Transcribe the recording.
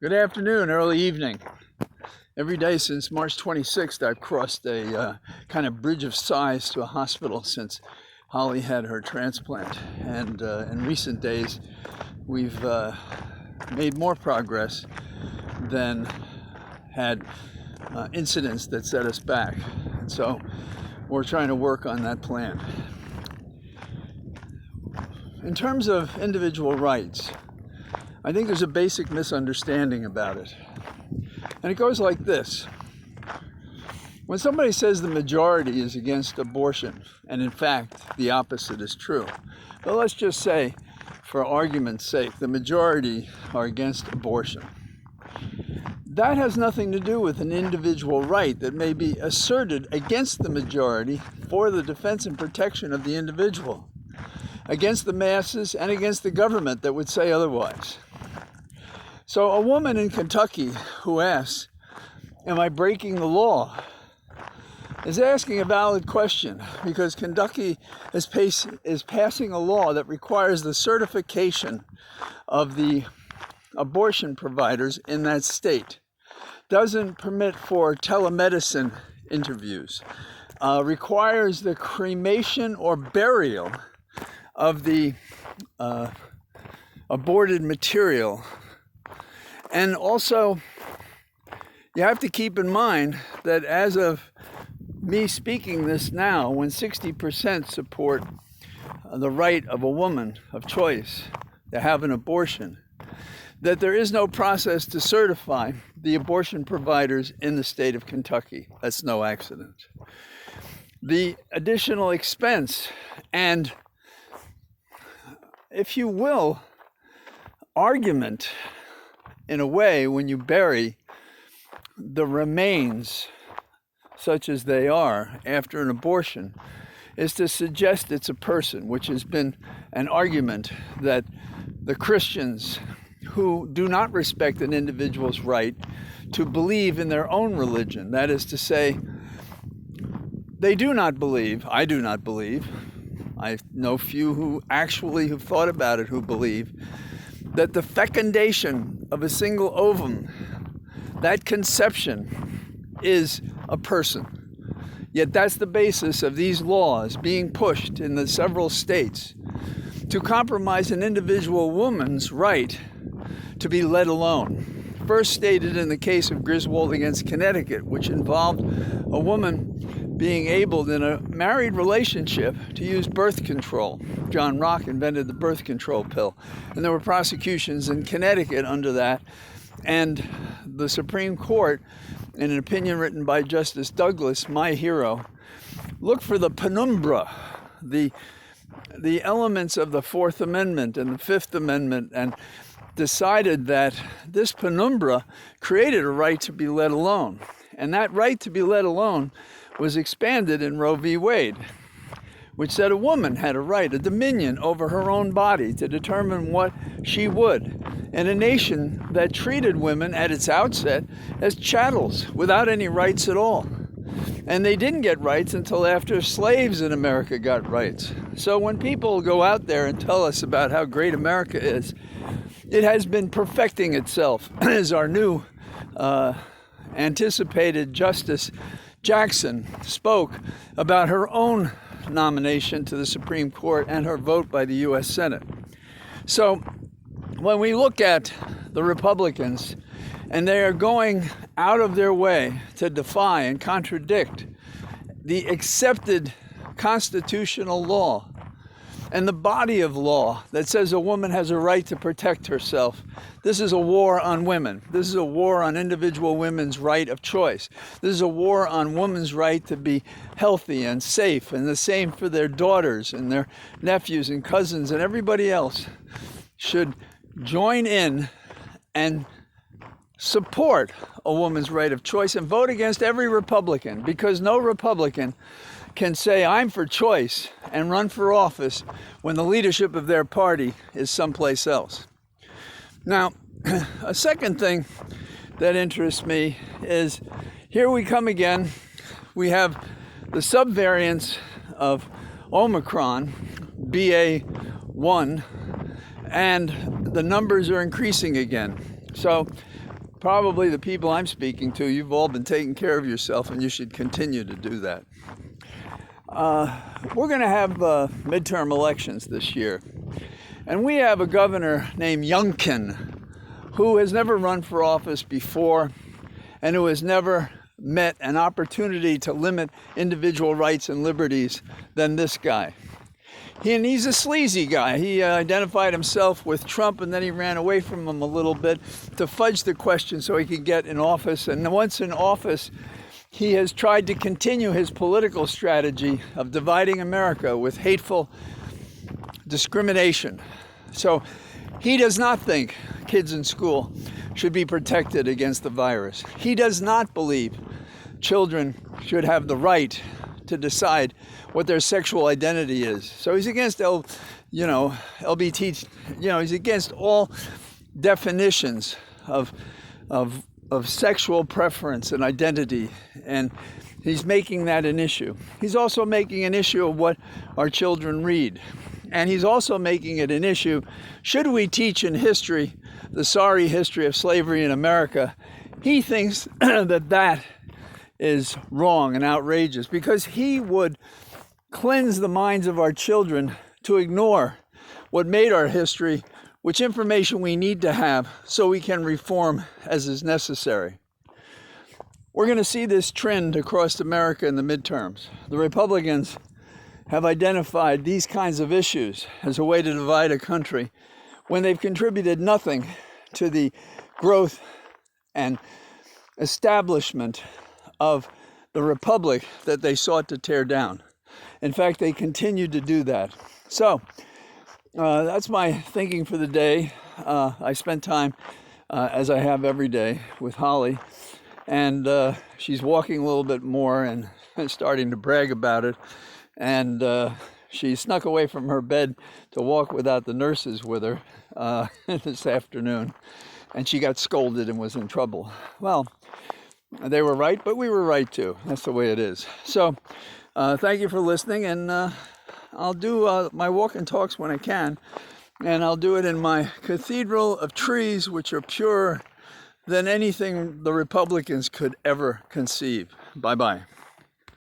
Good afternoon, early evening. Every day since March 26th, I've crossed a kind of bridge of sighs to a hospital since Holly had her transplant. And in recent days, we've made more progress than had incidents that set us back. And so we're trying to work on that plan. In terms of individual rights, I think there's a basic misunderstanding about it. And it goes like this. When somebody says the majority is against abortion, and in fact, the opposite is true, but let's just say, for argument's sake, the majority are against abortion. That has nothing to do with an individual right that may be asserted against the majority for the defense and protection of the individual, against the masses and against the government that would say otherwise. So a woman in Kentucky who asks, am I breaking the law, is asking a valid question, because Kentucky is passing a law that requires the certification of the abortion providers in that state, doesn't permit for telemedicine interviews, requires the cremation or burial of the aborted material. And also, you have to keep in mind that as of me speaking this now, when 60% support the right of a woman of choice to have an abortion, that there is no process to certify the abortion providers in the state of Kentucky. That's no accident. The additional expense and, if you will, argument, in a way, when you bury the remains, such as they are, after an abortion, is to suggest it's a person, which has been an argument that the Christians who do not respect an individual's right to believe in their own religion, that is to say, they do not believe, I do not believe, I know few who actually have thought about it who believe, that the fecundation of a single ovum, that conception, is a person. Yet that's the basis of these laws being pushed in the several states to compromise an individual woman's right to be let alone. First stated in the case of Griswold against Connecticut, which involved a woman being able in a married relationship to use birth control. John Rock invented the birth control pill. And there were prosecutions in Connecticut under that. And the Supreme Court, in an opinion written by Justice Douglas, my hero, looked for the penumbra, the elements of the Fourth Amendment and the Fifth Amendment, and decided that this penumbra created a right to be let alone. And that right to be let alone was expanded in Roe v. Wade, which said a woman had a right, a dominion over her own body to determine what she would, in a nation that treated women at its outset as chattels without any rights at all. And they didn't get rights until after slaves in America got rights. So when people go out there and tell us about how great America is, it has been perfecting itself, as our new anticipated Justice Jackson spoke about her own nomination to the Supreme Court and her vote by the U.S. Senate. So when we look at the Republicans, and they are going out of their way to defy and contradict the accepted constitutional law and the body of law that says a woman has a right to protect herself. This is a war on women. This is a war on individual women's right of choice. This is a war on women's right to be healthy and safe, and the same for their daughters and their nephews and cousins, and everybody else should join in and support a woman's right of choice and vote against every Republican, because no Republican can say, I'm for choice, and run for office when the leadership of their party is someplace else. Now, a second thing that interests me is, here we come again. We have the subvariants of Omicron, BA1, and the numbers are increasing again. So probably the people I'm speaking to, you've all been taking care of yourself, and you should continue to do that. We're going to have midterm elections this year, and we have a governor named Youngkin who has never run for office before and who has never met an opportunity to limit individual rights and liberties than this guy. He's a sleazy guy. He identified himself with Trump, and then he ran away from him a little bit to fudge the question so he could get in office. And once in office, he has tried to continue his political strategy of dividing America with hateful discrimination. So he does not think kids in school should be protected against the virus. He does not believe children should have the right to decide what their sexual identity is. So he's against LBT, he's against all definitions of sexual preference and identity, and he's making that an issue. He's also making an issue of what our children read. And he's also making it an issue, should we teach in history the sorry history of slavery in America? He thinks that is wrong and outrageous, because he would cleanse the minds of our children to ignore what made our history, which information we need to have so we can reform as is necessary. We're going to see this trend across America in the midterms. The Republicans have identified these kinds of issues as a way to divide a country when they've contributed nothing to the growth and establishment of the republic that they sought to tear down. In fact, they continue to do that. So that's my thinking for the day. I spent time, as I have every day, with Holly, and she's walking a little bit more and starting to brag about it. And she snuck away from her bed to walk without the nurses with her this afternoon, and she got scolded and was in trouble. Well, they were right, but we were right too. That's the way it is. So thank you for listening, and I'll do my walk and talks when I can, and I'll do it in my cathedral of trees, which are purer than anything the Republicans could ever conceive. Bye-bye.